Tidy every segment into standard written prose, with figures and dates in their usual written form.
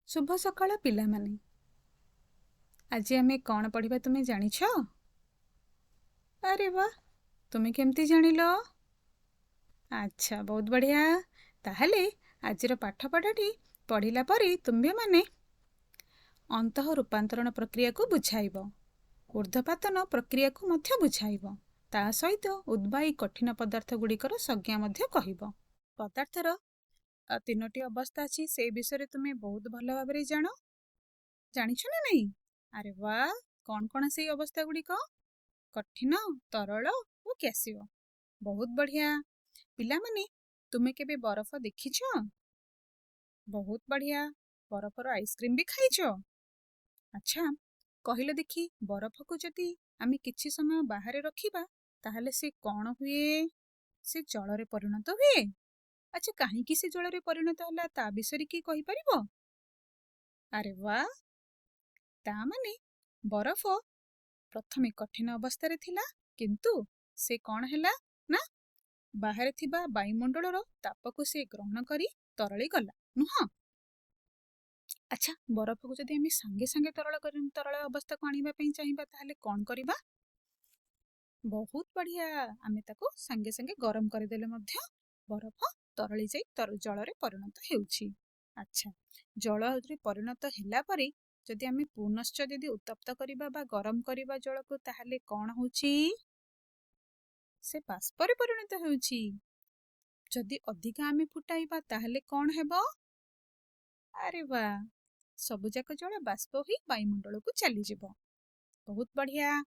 शुभ सकाळ पिलामाने। आज आमे कौन पढ़िबा तुमे जानिछ? अरे वाह, तुमे केमती जानिलो? अच्छा, बहुत बढ़िया। ताहले आजिर पाठ पढ़ाटी पढ़िला परे तुम्बे माने अंतः रूपांतरण प्रक्रिया को बुझाइबो, ऊर्ध्वपातन प्रक्रिया को मध्य बुझाइबो, ता सहित उद्बायी कठिन पदार्थ गुड़िकर संज्ञा मध्य कहिबो। पदार्थर तीनोटी अवस्था अछि से विषय तुमे बहुत भल भाबरे जानो, जानिछ ना नहीं? अरे वाह, कौन कौन से अवस्था गुड़िक? कठिन, तरल और गैसीय। बहुत बढ़िया। पिला माने तुमे केबे बरफ देखिछ? बहुत बढ़िया। बरफर आइसक्रीम भी खाइछ? अच्छा, कहिलो देखी बरफ को जदि आमे किछि समय बाहर रखिबा ताहले से कौन हुए? से जल रे परिणत हुए। अच्छा, काहेकि से जल रे परिणत होला ता विषय की कहि परिबो? अरे वाह, ता माने बरफ प्रथमे कठिन अवस्था थिला, किंतु से कौन हैला ना बाहर थिबा वायुमंडलर ताप को से ग्रहण करी तरली गला, नुह? अच्छा, बरफ को जदि आमे संगे संगे तरल अवस्था को आनिबा पई चाहिबा ताहले कौन करिबा? बहुत बढ़िया। आमे ताको संगे संगे गरम कर देले मध्य बरफ तरली जाई जल रे परिणत हेउछि। अच्छा, जल रे परिणत हैला परे जदि आमे पुनश्च जदि उत्तप्त करिबा बा गरम करिबा जल को ताहले कौन होछि? से बाष्प रे परिणत हेउछि। जदि अधिक आमे फुटाइबा ताहले कौन हेबो? अरे वाह, सबु जाक जल बाष्प होई वायुमंडल को चली जिवो। बहुत बढ़िया।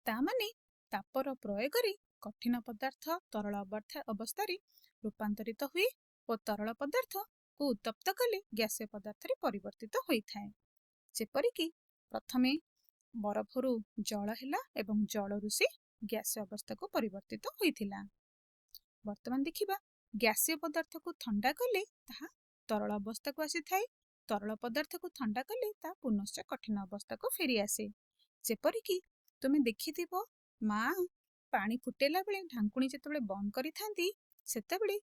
ता माने तापर प्रयोग रे कठिन पदार्थ तरल अवस्था रे रूपांतरित हुए और तरल पदार्थ को उत्तप्त कले गैसीय पदार्थ रे परिवर्तित होइथाय। जेपरिकी प्रथमे बरफरु जल हैला एवं जलरु से गैसीय अवस्था को परिवर्तित होइथिला। वर्तमान देखिबा गैसीय पदार्थ को ठंडा कले ताहा तरल अवस्था को आसी थाए, तरल पदार्थ को ठंडा कले ता पुनश्च कठिन अवस्था को फेरी आसे। जेपरिकी तुमे देखिथिबो माँ पानी फुटेला बेले ढांकुणी जेतेबेले बंद करि थांती सेतेबेले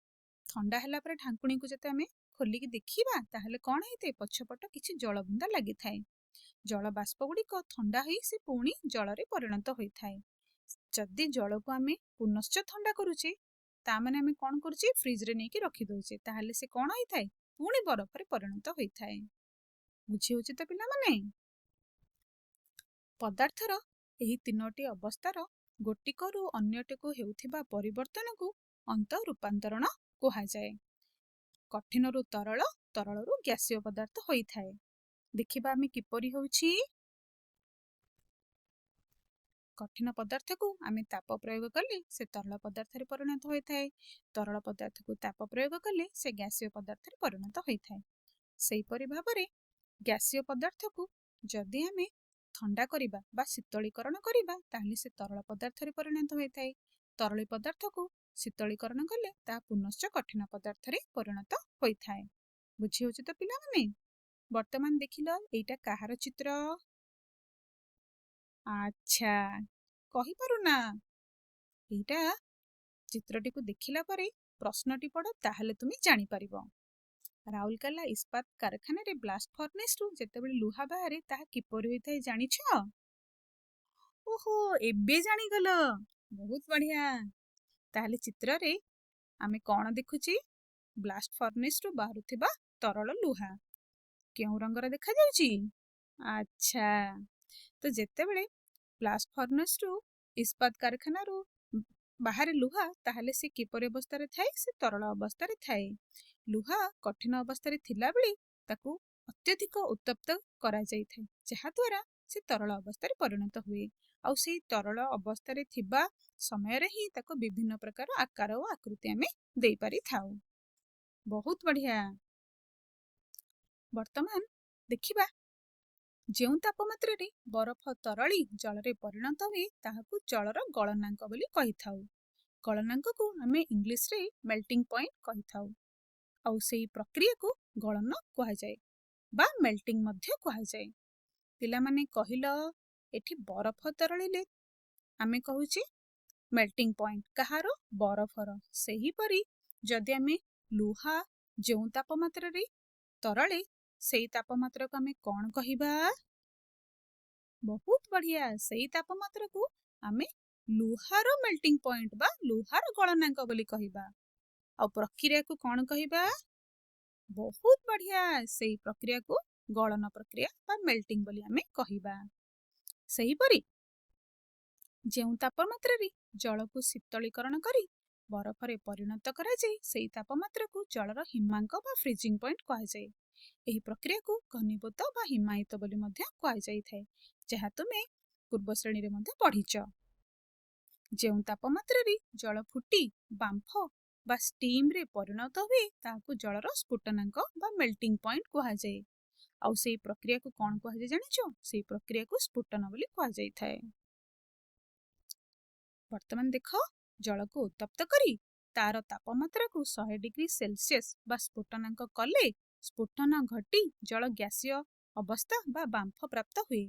ठंडा हैला परे ढांकुणी को जते आमे खोलिकी देखिबा ताहले कौन हेते पछपट किछि जल बुंदा लागि थाए। जल बाष्प गुड़िक ठंडा होई से पुणी जल रे परिणत होइथाए। जदि जल को आमे पुनश्च ठंडा करूचे ता माने आमे कोन करूचे फ्रिज रे नेकी रखि दोचे ताहले से कोन होइथाए पुणी बरफ रे परिणत होइथाए। बुझी होचे त पिला माने? पदार्थर एही तीनोटी अवस्थार गोटिकरू अन्यटिकु हेउथिबा परिवर्तन को अंत रूपांतरण कुहा जाए। कठिनरु तरल, तरलरु गैसीय पदार्थ होइथाए। देखिबा आमे किपरि होउछि? कठिन पदार्थ को आमे ताप प्रयोग कले से तरल पदार्थ रे परिणत होइथाए, तरल पदार्थ को ताप प्रयोग कले से गैसीय पदार्थ रे परिणत होइथाए। सेही परि भाबरे गैसीय पदार्थ को जदि आमे ठंडा करिबा बा शीतलीकरण करिबा ताहले से तरल पदार्थ रे परिणत होइथाए। तरल पदार्थ को शीतलीकरण कले ता पुनश्च कठिन पदार्थ रे परिणत होइथाए। बुझी होछि त पिला माने? वर्तमान देखिलो एइटा काहार चित्र? अच्छा, कहि पारु ना? एइटा चित्रटी को देखिला परे प्रश्नटी पड़ ताहले तुमे जानि परिबो। राउरकेला इस्पात कारखाना रे ब्लास्ट फर्नेस रु जेतेबेले लुहा बाहरे ताहा किपरि होइथाय जानिछ? ओहो, एबे जानि गलो। बहुत बढ़िया। ताहले चित्र रे आमे कोन देखुची? ब्लास्ट फर्नेस रु बाहरुथिबा तरल लुहा केउ रंगर देखा जाउची? अच्छा, तो जेतेबेले ब्लास्ट फर्नेस रु इस्पात कारखाना रु बाहर लुहा ताहले से किपरि अवस्था रे थाए? से तरल अवस्था रे थाए। लुहा कठिन अवस्था रे थिला बेले ताकू अत्यधिक उत्तप्त करा जाई थाए, जहा द्वारा से तरल अवस्था रे परिणत हुए। आउ से तरल अवस्था रे थिबा समय रे ही ताको विभिन्न प्रकार आकार और आकृति आमे देई पारि थाउ। बहुत बढ़िया। वर्तमान देखिबा जेउ तापमात्रा रे बरफ तरली जल रे परिणत हुए ताहाकू जलर गलनांक बोली कहि थाउ। गलनांक को आमे इंग्लिश रे मेल्टिंग पॉइंट कहि थाउ। आउ सेही प्रक्रिया को गलन कहा जाए बा मेल्टिंग मध्य कहा जाए। पिला माने कहिलो एठी बरफ तरलिले आमे कहूची मेल्टिंग पॉइंट कहारो? बरफर। सेही परी जदि आमे लुहा जेउ तापमात्रा रे ତରଳେ ସେଇ ତାପମାତ୍ରାକୁ ଆମେ କଣ କହିବା? ବହୁତ ବଢିଆ, ସେଇ ତାପମାତ୍ରାକୁ ଆମେ ଲୁହାର ମେଲ୍ଟିଂ ପଏଣ୍ଟ ବା ଲୁହାର ଗଳନାଙ୍କ ବୋଲି କହିବା। ଆଉ ପ୍ରକ୍ରିୟାକୁ କଣ କହିବା? ବହୁତ ବଢିଆ, ସେଇ ପ୍ରକ୍ରିୟାକୁ ଗଳନ ପ୍ରକ୍ରିୟା ବା ମେଲ୍ଟିଂ ବୋଲି ଆମେ କହିବା। ସେହିପରି ଯେଉଁ ତାପମାତ୍ରାରେ ଜଳକୁ ଶୀତଳୀକରଣ କରି ବରଫରେ ପରିଣତ କରାଯାଏ, ସେଇ ତାପମାତ୍ରାକୁ ଜଳର ହିମାଙ୍କ ବା ଫ୍ରିଜିଂ ପଏଣ୍ଟ କୁହାଯାଏ। ଏହି ପ୍ରକ୍ରିୟାକୁ ଘନୀଭୂତ ବା ହିମାୟିତ ବୋଲି ମଧ୍ୟ କୁହାଯାଇଥାଏ, ଯାହା ତୁମେ ପୂର୍ବ ଶ୍ରେଣୀରେ ମଧ୍ୟ ପଢିଛ। ଯେଉଁ ତାପମାତ୍ରାରେ ଜଳ ଫୁଟି ବାମ୍ଫ ବା ଷ୍ଟିମ୍ରେ ପରିଣତ ହୁଏ, ତାହାକୁ ଜଳର ସ୍ଫୁଟନାଙ୍କ ବା ମେଲ୍ଟିଂ ପଏଣ୍ଟ କୁହାଯାଏ। ଆଉ ସେଇ ପ୍ରକ୍ରିୟାକୁ କଣ କୁହାଯାଏ ଜାଣିଛ? ସେଇ ପ୍ରକ୍ରିୟାକୁ ସ୍ଫୁଟନ ବୋଲି କୁହାଯାଇଥାଏ। ବର୍ତ୍ତମାନ ଦେଖ, ଜଳକୁ ଉତ୍ତପ୍ତ କରି ତାର ତାପମାତ୍ରାକୁ 100 ଡିଗ୍ରୀ ସେଲସିୟସ୍ ବା ସ୍ଫୁଟନାଙ୍କ କଲେ ସ୍ଫୁଟନ ଘଟି ଜଳ ଗ୍ୟାସୀୟ ଅବସ୍ଥା ବା ବାମ୍ଫ ପ୍ରାପ୍ତ ହୁଏ।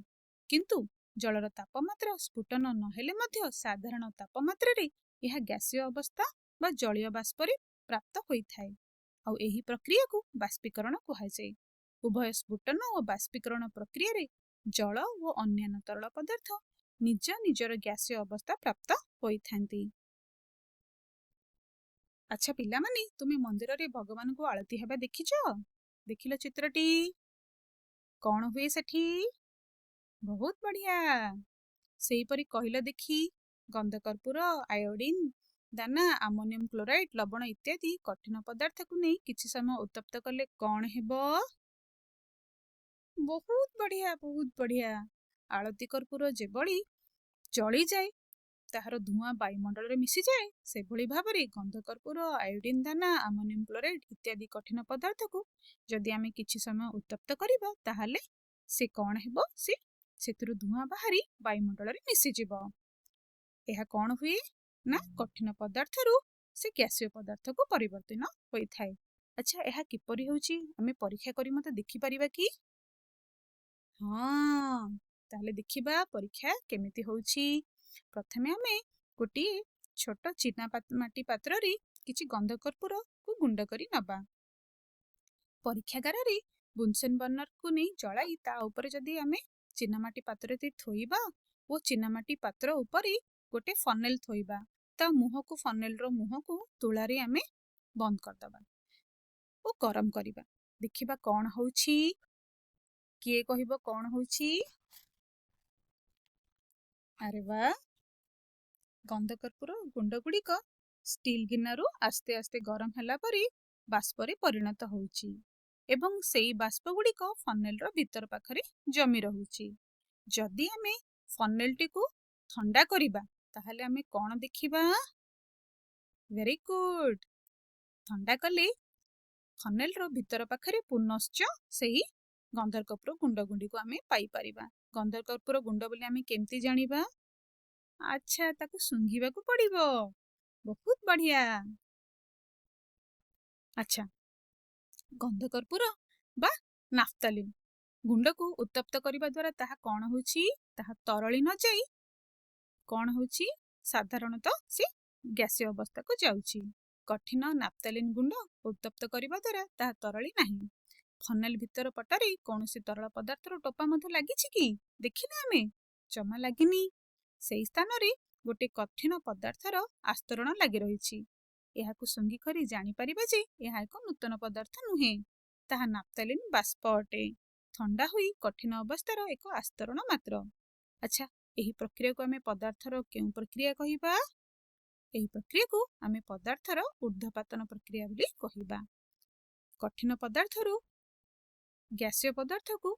କିନ୍ତୁ ଜଳର ତାପମାତ୍ରା ସ୍ଫୁଟନ ନହେଲେ ମଧ୍ୟ ସାଧାରଣ ତାପମାତ୍ରାରେ ଏହା ଗ୍ୟାସୀୟ ଅବସ୍ଥା ବା ଜଳୀୟ ବାଷ୍ପରେ ପ୍ରାପ୍ତ ହୋଇଥାଏ। ଆଉ ଏହି ପ୍ରକ୍ରିୟାକୁ ବାଷ୍ପୀକରଣ କୁହାଯାଏ। ଉଭୟ ସ୍ଫୁଟନ ଓ ବାଷ୍ପୀକରଣ ପ୍ରକ୍ରିୟାରେ ଜଳ ଓ ଅନ୍ୟାନ୍ୟ ତରଳ ପଦାର୍ଥ ନିଜ ନିଜର ଗ୍ୟାସୀୟ ଅବସ୍ଥା ପ୍ରାପ୍ତ ହୋଇଥାନ୍ତି। ଆଚ୍ଛା ପିଲାମାନେ, ତୁମେ ମନ୍ଦିରରେ ଭଗବାନଙ୍କୁ ଆଳତି ହେବା ଦେଖିଛ? ଦେଖିଲ ଚିତ୍ରଟି? କଣ ହୁଏ ସେଠି? ବହୁତ ବଢିଆ। ସେଇପରି କହିଲ ଦେଖି, ଗନ୍ଧକର୍ପୂର, ଆୟୋଡିନ ଦାନା, ଆମୋନିୟମ କ୍ଲୋରାଇଡ, ଲବଣ ଇତ୍ୟାଦି କଠିନ ପଦାର୍ଥକୁ ନେଇ କିଛି ସମୟ ଉତ୍ତପ୍ତ କଲେ କଣ ହେବ? ବହୁତ ବଢିଆ, ବହୁତ ବଢିଆ। ଆଳତି କର୍ପୂର ଯେଭଳି ଜଳିଯାଏ, ତାହାର ଧୂଆଁ ବାୟୁମଣ୍ଡଳରେ ମିଶିଯାଏ, ସେଭଳି ଭାବରେ ଗନ୍ଧକର୍ପୂର, ଆୟୋଡିନ ଦାନା, ଆମୋନିୟମ କ୍ଲୋରାଇଡ ଇତ୍ୟାଦି କଠିନ ପଦାର୍ଥକୁ ଯଦି ଆମେ କିଛି ସମୟ ଉତ୍ତପ୍ତ କରିବା, ତାହେଲେ ସେ କଣ ହେବ? ସେଥିରୁ ଧୂଆଁ ବାହାରି ବାୟୁମଣ୍ଡଳରେ ମିଶିଯିବ। ଏହା କଣ ହୁଏ ନା କଠିନ ପଦାର୍ଥରୁ ସେ ଗ୍ୟାସୀୟ ପଦାର୍ଥକୁ ପରିବର୍ତ୍ତନ ହୋଇଥାଏ। ଆଚ୍ଛା, ଏହା କିପରି ହେଉଛି ଆମେ ପରୀକ୍ଷା କରି ମତେ ଦେଖିପାରିବା କି? ହଁ, ତାହେଲେ ଦେଖିବା ପରୀକ୍ଷା କେମିତି ହଉଛି। ପ୍ରଥମେ ଆମେ ଗୋଟିଏ ଛୋଟ ଚିନା ମାଟି ପାତ୍ରରେ କିଛି ଗନ୍ଧକର୍ପୂରକୁ ଗୁଣ୍ଡ କରି ନେବା। ପରୀକ୍ଷାଗାରରେ ବୁନସେନ ବର୍ଣ୍ଣରକୁ ନେଇ ଜଳାଇ ତା ଉପରେ ଯଦି ଆମେ ଚିନାମାଟି ପାତ୍ରଟି ଥୋଇବା ଓ ଚିନାମାଟି ପାତ୍ର ଉପରେ ଗୋଟେ ଫନେଲ ଥୋଇବା, ତା ମୁହଁକୁ ଫନେଲର ମୁହଁକୁ ତୁଳାରେ ଆମେ ବନ୍ଦ କରିଦେବା ଓ ଗରମ କରିବା। ଦେଖିବା କଣ ହଉଛି। କିଏ କହିବ କଣ ହଉଛି? ଆରେ ବା, ଗନ୍ଧକର୍ପୂର ଗୁଣ୍ଡ ଗୁଡ଼ିକ ଷ୍ଟିଲ ଗିନାରୁ ଆସ୍ତେ ଆସ୍ତେ ଗରମ ହେଲା ପରେ ବାଷ୍ପରେ ପରିଣତ ହେଉଛି ଏବଂ ସେଇ ବାଷ୍ପ ଗୁଡ଼ିକ ଫନେଲର ଭିତର ପାଖରେ ଜମି ରହୁଛି। ଯଦି ଆମେ ଫନେଲଟିକୁ ଥଣ୍ଡା କରିବା, ତାହେଲେ ଆମେ କଣ ଦେଖିବା? Very good. ଥଣ୍ଡା କଲେ ଫନେଲର ଭିତର ପାଖରେ ପୁନଶ୍ଚ ସେହି ଗନ୍ଧକର୍ପୂର ଗୁଣ୍ଡ ଗୁଡ଼ିକୁ ଆମେ ପାଇପାରିବା। ଗନ୍ଧକର୍ପୂର ଗୁଣ୍ଡ ବୋଲି ଆମେ କେମିତି ଜାଣିବା? ଆଚ୍ଛା, ତାକୁ ଶୁଙ୍ଘିବାକୁ ପଡିବ। ବହୁତ ବଢିଆ। ଆଚ୍ଛା, ଗନ୍ଧକର୍ପୂର ବା ନାଫ୍ତାଲିନ ଗୁଣ୍ଡକୁ ଉତ୍ତପ୍ତ କରିବା ଦ୍ୱାରା ତାହା କଣ ହେଉଛି? ତାହା ତରଳି ନ ଯାଇ କଣ ହେଉଛି? ସାଧାରଣତଃ ସେ ଗ୍ୟାସୀୟ ଅବସ୍ଥାକୁ ଯାଉଛି। କଠିନ ନାଫ୍ତାଲିନ ଗୁଣ୍ଡ ଉତ୍ତପ୍ତ କରିବା ଦ୍ୱାରା ତାହା ତରଳି ନାହିଁ। ଫନେଲ ଭିତର ପଟରେ କୌଣସି ତରଳ ପଦାର୍ଥର ଟୋପା ମଧ୍ୟ ଲାଗିଛି କି? ଦେଖିଲେ ଆମେ? ଜମା ଲାଗିନି। ସେହି ସ୍ଥାନରେ ଗୋଟେ କଠିନ ପଦାର୍ଥର ଆସ୍ତରଣ ଲାଗି ରହିଛି। ଏହାକୁ ଶୁଙ୍ଘି କରି ଜାଣିପାରିବା ଯେ ଏହା ଏକ ନୂତନ ପଦାର୍ଥ ନୁହେଁ, ତାହା ନାଫ୍ତାଲିନ ବାଷ୍ପ ଅଟେ, ଥଣ୍ଡା ହୋଇ କଠିନ ଅବସ୍ଥାର ଏକ ଆସ୍ତରଣ ମାତ୍ର। ଆଚ୍ଛା, ଏହି ପ୍ରକ୍ରିୟାକୁ ଆମେ ପଦାର୍ଥର କେଉଁ ପ୍ରକ୍ରିୟା କହିବା? ଏହି ପ୍ରକ୍ରିୟାକୁ ଆମେ ପଦାର୍ଥର ଊର୍ଧ୍ୱପାତନ ପ୍ରକ୍ରିୟା ବୋଲି କହିବା। କଠିନ ପଦାର୍ଥରୁ ଗ୍ୟାସୀୟ ପଦାର୍ଥକୁ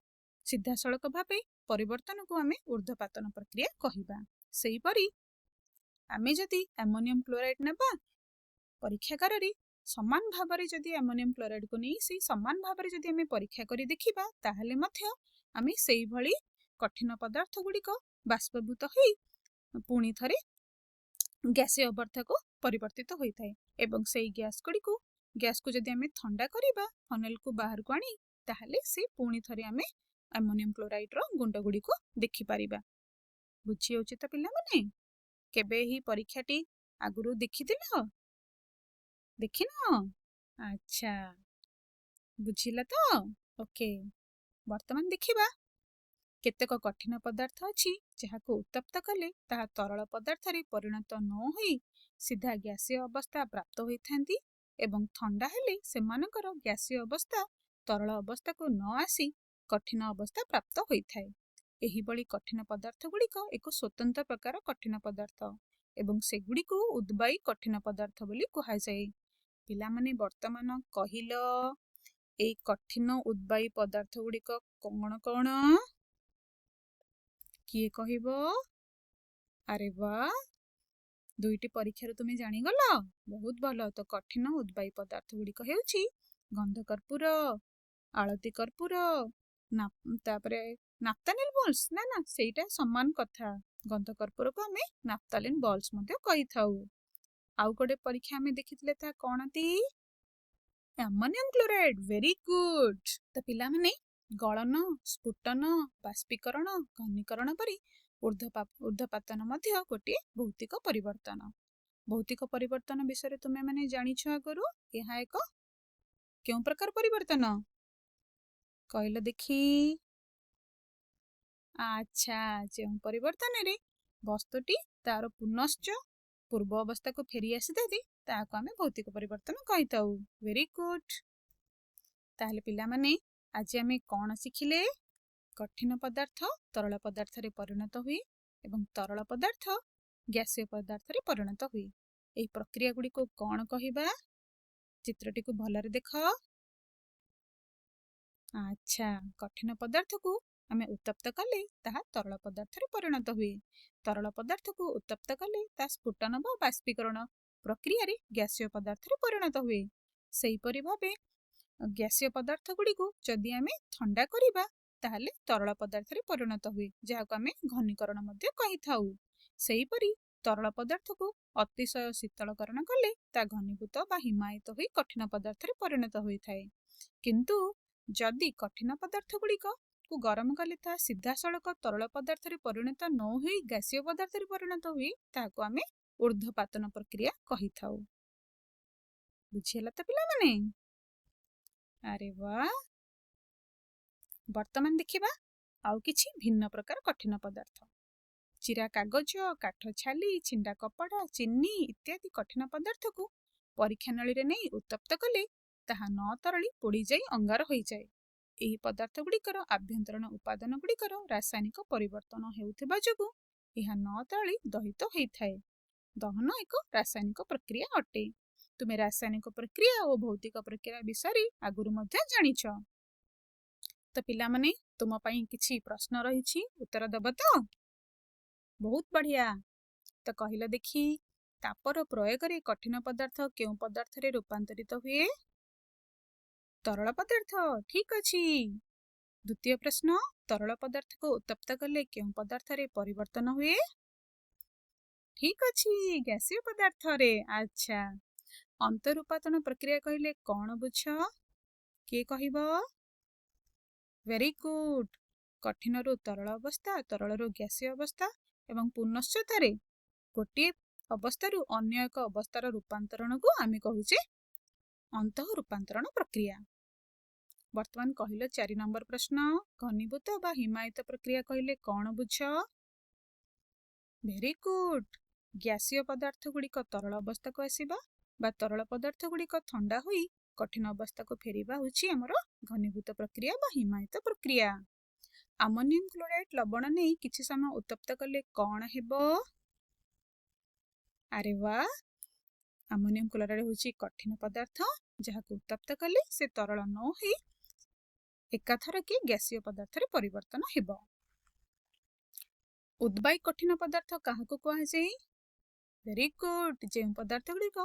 ସିଧାସଳଖ ଭାବେ ପରିବର୍ତ୍ତନକୁ ଆମେ ଊର୍ଧ୍ୱପାତନ ପ୍ରକ୍ରିୟା କହିବା। ସେହିପରି ଆମେ ଯଦି ଆମୋନିୟମ କ୍ଲୋରାଇଡ ନେବା ପରୀକ୍ଷାଗାରରେ, ସମାନ ଭାବରେ ଯଦି ଆମୋନିୟମ କ୍ଲୋରାଇଡକୁ ନେଇ ସେଇ ସମାନ ଭାବରେ ଯଦି ଆମେ ପରୀକ୍ଷା କରି ଦେଖିବା, ତାହେଲେ ମଧ୍ୟ ଆମେ ସେଇଭଳି କଠିନ ପଦାର୍ଥ ଗୁଡ଼ିକ ବାଷ୍ପୀଭୂତ ହୋଇ ପୁଣି ଥରେ ଗ୍ୟାସୀୟ ଅବସ୍ଥାକୁ ପରିବର୍ତ୍ତିତ ହୋଇଥାଏ ଏବଂ ସେଇ ଗ୍ୟାସକୁ ଯଦି ଆମେ ଥଣ୍ଡା କରିବା, ଫନେଲକୁ ବାହାରକୁ ଆଣି, ତାହେଲେ ସେ ପୁଣି ଥରେ ଆମେ ଆମୋନିୟମ କ୍ଲୋରାଇଡର ଗୁଣ୍ଡ ଗୁଡ଼ିକୁ ଦେଖିପାରିବା। ବୁଝି ହେଉଛି ତ ପିଲାମାନେ? କେବେ ଏହି ପରୀକ୍ଷାଟି ଆଗରୁ ଦେଖିଥିଲ? ଦେଖିନ? ଆଚ୍ଛା, ବୁଝିଲା ତ? ଓକେ, ବର୍ତ୍ତମାନ ଦେଖିବା କେତେକ କଠିନ ପଦାର୍ଥ ଅଛି ଯାହାକୁ ଉତ୍ତପ୍ତ କଲେ ତାହା ତରଳ ପଦାର୍ଥରେ ପରିଣତ ନ ହୋଇ ସିଧା ଗ୍ୟାସୀୟ ଅବସ୍ଥା ପ୍ରାପ୍ତ ହୋଇଥାନ୍ତି ଏବଂ ଥଣ୍ଡା ହେଲେ ସେମାନଙ୍କର ଗ୍ୟାସୀୟ ଅବସ୍ଥା ତରଳ ଅବସ୍ଥାକୁ ନ ଆସି କଠିନ ଅବସ୍ଥା ପ୍ରାପ୍ତ ହୋଇଥାଏ। ଏହିଭଳି କଠିନ ପଦାର୍ଥ ଗୁଡ଼ିକ ଏକ ସ୍ୱତନ୍ତ୍ର ପ୍ରକାର କଠିନ ପଦାର୍ଥ ଏବଂ ସେଗୁଡ଼ିକୁ ଉଦ୍ବାୟୀ କଠିନ ପଦାର୍ଥ ବୋଲି କୁହାଯାଏ। ପିଲାମାନେ ବର୍ତ୍ତମାନ କହିଲ ଏଇ କଠିନ ଉଦ୍ବାୟୀ ପଦାର୍ଥ ଗୁଡ଼ିକ କଣ କଣ? କିଏ କହିବ? ଆରେ ବା, ଦୁଇଟି ପରୀକ୍ଷାରୁ ତୁମେ ଜାଣିଗଲ। ବହୁତ ଭଲ। ତ କଠିନ ଉଦ୍ବାୟୀ ପଦାର୍ଥ ଗୁଡ଼ିକ ହେଉଛି ଗନ୍ଧ କର୍ପୂର, ଆଳତି କର୍ପୂର, ତାପରେ ନାଫ୍ଥାଲିନ ବଲ୍ସ। ନା ସେଇଟା ସମାନ କଥା। ଗନ୍ଧ କର୍ପୂରକୁ ଆମେ ନାଫ୍ଥାଲିନ ବଲ୍ସ ମଧ୍ୟ କହିଥାଉ। ଆଉ ଗୋଟେ ପରୀକ୍ଷା ଆମେ ଦେଖିଥିଲେ ତାହା କଣଟି? Ammonium chloride. Very good. ତ ପିଲାମାନେ ଗଳନ, ସ୍ଫୁଟନ, ବାଷ୍ପୀକରଣ, ଘନୀକରଣ ପରି ଊର୍ଧ୍ୱପାତନ ମଧ୍ୟ ଗୋଟିଏ ଭୌତିକ ପରିବର୍ତ୍ତନ। ଭୌତିକ ପରିବର୍ତ୍ତନ ବିଷୟରେ ତୁମେ ମାନେ ଜାଣିଛ ଆଗରୁ? ଏହା ଏକ କେଉଁ ପ୍ରକାର ପରିବର୍ତ୍ତନ କହିଲ ଦେଖି? ଆଚ୍ଛା, ଯେଉଁ ପରିବର୍ତ୍ତନରେ ବସ୍ତୁଟି ତାର ପୁନଶ୍ଚ ପୂର୍ବ ଅବସ୍ଥାକୁ ଫେରି ଆସିଥାଏ ତାହାକୁ ଆମେ ଭୌତିକ ପରିବର୍ତ୍ତନ କହିଥାଉ। Very good. ତାହେଲେ ପିଲାମାନେ ଆଜି ଆମେ କଣ ଶିଖିଲେ? କଠିନ ପଦାର୍ଥ ତରଳ ପଦାର୍ଥରେ ପରିଣତ ହୁଏ ଏବଂ ତରଳ ପଦାର୍ଥ ଗ୍ୟାସୀୟ ପଦାର୍ଥରେ ପରିଣତ ହୁଏ। ଏହି ପ୍ରକ୍ରିୟା ଗୁଡ଼ିକୁ କଣ କହିବା? ଚିତ୍ରଟିକୁ ଭଲରେ ଦେଖ। ଆଚ୍ଛା, କଠିନ ପଦାର୍ଥକୁ ଆମେ ଉତ୍ତପ୍ତ କଲେ ତାହା ତରଳ ପଦାର୍ଥରେ ପରିଣତ ହୁଏ। ତରଳ ପଦାର୍ଥକୁ ଉତ୍ତପ୍ତ କଲେ ତାହା ସ୍ଫୁଟନ ବା ବାଷ୍ପୀକରଣ ପ୍ରକ୍ରିୟାରେ ଗ୍ୟାସୀୟ ପଦାର୍ଥରେ ପରିଣତ ହୁଏ। ସେହିପରି ଭାବେ ଗ୍ୟାସୀୟ ପଦାର୍ଥ ଗୁଡ଼ିକୁ ଯଦି ଆମେ ଥଣ୍ଡା କରିବା ତାହେଲେ ତରଳ ପଦାର୍ଥରେ ପରିଣତ ହୁଏ, ଯାହାକୁ ଆମେ ଘନୀକରଣ ମଧ୍ୟ କହିଥାଉ। ସେହିପରି ତରଳ ପଦାର୍ଥକୁ ଅତିଶୟ ଶୀତଳକରଣ କଲେ ତାହା ଘନୀଭୂତ ବା ହିମାୟିତ ହୋଇ କଠିନ ପଦାର୍ଥରେ ପରିଣତ ହୋଇଥାଏ। କିନ୍ତୁ ଯଦି କଠିନ ପଦାର୍ଥ ଗୁଡ଼ିକୁ ଗରମ କଲେ ତାହା ସିଧାସଳଖ ତରଳ ପଦାର୍ଥରେ ପରିଣତ ନ ହୋଇ ଗ୍ୟାସୀୟ ପଦାର୍ଥରେ ପରିଣତ ହୁଏ, ତାହାକୁ ଆମେ ଊର୍ଧ୍ୱପାତନ ପ୍ରକ୍ରିୟା କହିଥାଉ। ବୁଝିହେଲା ତ ପିଲାମାନେ? ଆରେ ବା। ବର୍ତ୍ତମାନ ଦେଖିବା ଆଉ କିଛି ଭିନ୍ନ ପ୍ରକାର କଠିନ ପଦାର୍ଥ। ଚିରା କାଗଜ, କାଠ ଛାଲି, ଛିଣ୍ଡା କପଡ଼ା, ଚିନି ଇତ୍ୟାଦି କଠିନ ପଦାର୍ଥକୁ ପରୀକ୍ଷା ନଳୀରେ ନେଇ ଉତ୍ତପ୍ତ କଲେ ତାହା ନ ତରଳି ପୋଡ଼ିଯାଇ ଅଙ୍ଗାର ହୋଇଯାଏ। ଏହି ପଦାର୍ଥ ଗୁଡ଼ିକର ଆଭ୍ୟନ୍ତରୀଣ ଉପାଦାନ ଗୁଡ଼ିକର ରାସାୟନିକ ପରିବର୍ତ୍ତନ ହେଉଥିବା ଯୋଗୁଁ ଏହା ନ ତରଳି ଦହିତ ହୋଇଥାଏ। ଦହନ ଏକ ରାସାୟନିକ ପ୍ରକ୍ରିୟା ଅଟେ। ତୁମେ ରାସାୟନିକ ପ୍ରକ୍ରିୟା ଓ ଭୌତିକ ପ୍ରକ୍ରିୟା ବିଷୟରେ ଆଗରୁ ମଧ୍ୟ ଜାଣିଛ। ତ ପିଲାମାନେ ତୁମ ପାଇଁ କିଛି ପ୍ରଶ୍ନ ରହିଛି, ଉତ୍ତର ଦେବ ତ? ବହୁତ ବଢିଆ। ତ କହିଲ ଦେଖି, ତାପର ପ୍ରୟୋଗରେ କଠିନ ପଦାର୍ଥ କେଉଁ ପଦାର୍ଥରେ ରୂପାନ୍ତରିତ ହୁଏ? ତରଳ ପଦାର୍ଥ। ଠିକ ଅଛି। ଦ୍ୱିତୀୟ ପ୍ରଶ୍ନ, ତରଳ ପଦାର୍ଥକୁ ଉତ୍ତପ୍ତ କଲେ କେଉଁ ପଦାର୍ଥରେ ପରିବର୍ତ୍ତନ ହୁଏ? ଠିକ ଅଛି, ଗ୍ୟାସୀୟ ପଦାର୍ଥରେ। ଆଚ୍ଛା, ଅନ୍ତରୂପାତନ ପ୍ରକ୍ରିୟା କହିଲେ କଣ ବୁଝ? କିଏ କହିବ? Very good. କଠିନରୁ ତରଳ ଅବସ୍ଥା, ତରଳରୁ ଗ୍ୟାସୀୟ ଅବସ୍ଥା ଏବଂ ପୁନଶ୍ଚ ଥରେ ଗୋଟିଏ ଅବସ୍ଥାରୁ ଅନ୍ୟ ଏକ ଅବସ୍ଥାର ରୂପାନ୍ତରଣକୁ ଆମେ କହୁଛେ ଅନ୍ତଃ ରୂପାନ୍ତରଣ ପ୍ରକ୍ରିୟା। ବର୍ତ୍ତମାନ କହିଲ 4 ନମ୍ବର ପ୍ରଶ୍ନ, ଘନୀଭୂତ ବା ହିମାୟିତ ପ୍ରକ୍ରିୟା କହିଲେ କଣ ବୁଝ? Very good. ଗ୍ୟାସୀୟ ପଦାର୍ଥ ଗୁଡ଼ିକ ତରଳ ଅବସ୍ଥାକୁ ଆସିବା ବା ତରଳ ପଦାର୍ଥ ଗୁଡ଼ିକ ଥଣ୍ଡା ହୋଇ କଠିନ ଅବସ୍ଥାକୁ ଫେରିବା ହେଉଛି ଆମର ଘନୀଭୂତ ପ୍ରକ୍ରିୟା ବା ହିମାୟିତ ପ୍ରକ୍ରିୟା। ଆମୋନିୟମ କ୍ଲୋରାଇଡ୍ ଲବଣ ନେଇ କିଛି ସମୟ ଉତ୍ତପ୍ତ କଲେ କଣ ହେବ? ଆରେ ବା, ଆମୋନିୟମ କ୍ଲୋରାଇଡ୍ ହେଉଛି କଠିନ ପଦାର୍ଥ ଯାହାକୁ ଉତ୍ତପ୍ତ କଲେ ସେ ତରଳ ନ ହୋଇ ଏକାଥରକେ ଗ୍ୟାସୀୟ ପଦାର୍ଥରେ ପରିବର୍ତ୍ତନ ହେବ। ଉଦ୍ବାୟୀ କଠିନ ପଦାର୍ଥ କାହାକୁ କୁହାଯାଏ? Very good. ଯେଉଁ ପଦାର୍ଥ ଗୁଡ଼ିକ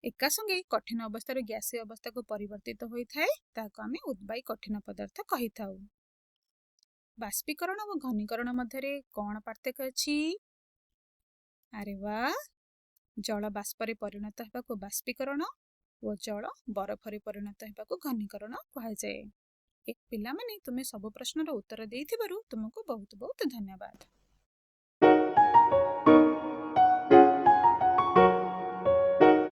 ଏକା ସଙ୍ଗେ କଠିନ ଅବସ୍ଥାରୁ ଗ୍ୟାସୀୟ ଅବସ୍ଥାକୁ ପରିବର୍ତ୍ତିତ ହୋଇଥାଏ ତାହାକୁ ଆମେ ଉଦ୍ବାୟୀ କଠିନ ପଦାର୍ଥ କହିଥାଉ। ବାଷ୍ପୀକରଣ ଓ ଘନୀକରଣ ମଧ୍ୟରେ କଣ ପାର୍ଥକ୍ୟ ଅଛି? ଆରେ ବା, ଜଳ ବାଷ୍ପରେ ପରିଣତ ହେବାକୁ ବାଷ୍ପୀକରଣ ଓ ଜଳ ବରଫରେ ପରିଣତ ହେବାକୁ ଘନୀକରଣ କୁହାଯାଏ। ପିଲାମାନେ ତୁମେ ସବୁ ପ୍ରଶ୍ନର ଉତ୍ତର ଦେଇଥିବାରୁ ତୁମକୁ ବହୁତ ବହୁତ ଧନ୍ୟବାଦ।